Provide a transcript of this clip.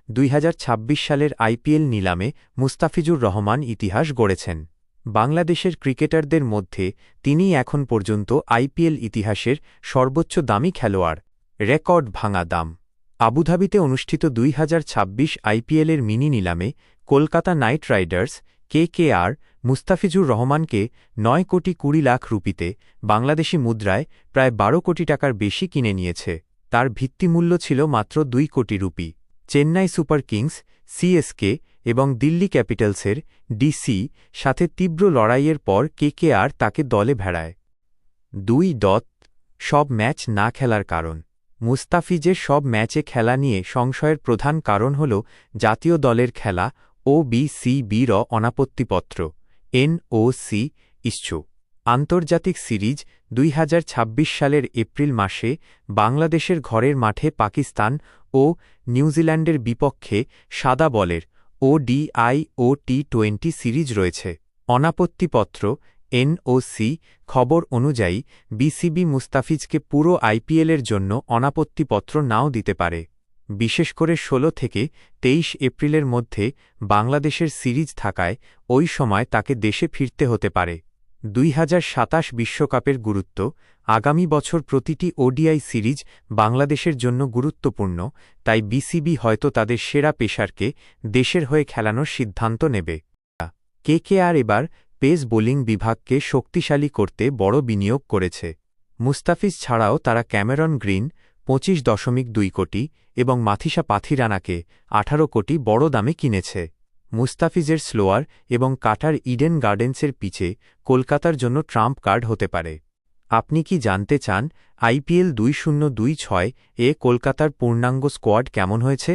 2026 সালের আইপিএল নিলামে মুস্তাফিজুর রহমান ইতিহাস গড়েছেন। বাংলাদেশের ক্রিকেটারদের মধ্যে তিনিই এখন পর্যন্ত আইপিএল ইতিহাসের সর্বোচ্চ দামি খেলোয়াড়। রেকর্ড ভাঙা দাম। আবুধাবিতে অনুষ্ঠিত 2026 আইপিএলের মিনি নিলামে Kolkata night Riders KKR Mustafizur রহমানকে 9 কোটি 20 লাখ রুপিতে বাংলাদেশি মুদ্রায় প্রায় 12 কোটি টাকার বেশি কিনে নিয়েছে। তার ভিত্তিমূল্য ছিল মাত্র 2 কোটি rupee. Chennai super kings, CSK এবং দিল্লি ক্যাপিটালসের ডিসি সাথে তীব্র লড়াইয়ের পর কেকেআর তাকে দলে ভেড়ায়। 2. সব ম্যাচ না খেলার কারণ। মুস্তাফিজের সব ম্যাচে খেলা নিয়ে সংশয়ের প্রধান কারণ হল জাতীয় দলের খেলা ও বিসিবির অনাপত্তিপত্র এনওসি ইস্যু। আন্তর্জাতিক সিরিজ 2026 সালের এপ্রিল মাসে বাংলাদেশের ঘরের মাঠে পাকিস্তান ও নিউজিল্যান্ডের বিপক্ষে সাদা বলের ওডিআই ও টি20 সিরিজ রয়েছে। অনাপত্তিপত্র এনওসি খবর অনুযায়ী বিসিবি মুস্তাফিজকে পুরো আইপিএলের জন্য অনাপত্তিপত্র নাও দিতে পারে। বিশেষ করে 16 থেকে 23 এপ্রিলের মধ্যে বাংলাদেশের সিরিজ থাকায় ওই সময় তাকে দেশে ফিরতে হতে পারে। 2027 বিশ্বকাপের গুরুত্ব। আগামী বছর প্রতিটি ওডিআই সিরিজ বাংলাদেশের জন্য গুরুত্বপূর্ণ, তাই বিসিবি হয়তো তাদের সেরা পেসারকে দেশের হয়ে খেলানোর সিদ্ধান্ত নেবে। কেকেআর এবার পেস বোলিং বিভাগকে শক্তিশালী করতে বড় বিনিয়োগ করেছে। মুস্তাফিজ ছাড়াও তারা ক্যামেরন গ্রিন 25.2 কোটি এবং মাথিসা পাথিরানাকে 18 কোটি বড় দামে কিনেছে। মুস্তাফিজের স্লোয়ার এবং কাটার ইডেন গার্ডেন্সের পিচে কলকাতার জন্য ট্রাম্প কার্ড হতে পারে। আপনি কি জানতে চান আইপিএল 2026 এ কলকাতার পূর্ণাঙ্গ স্কোয়াড কেমন হয়েছে?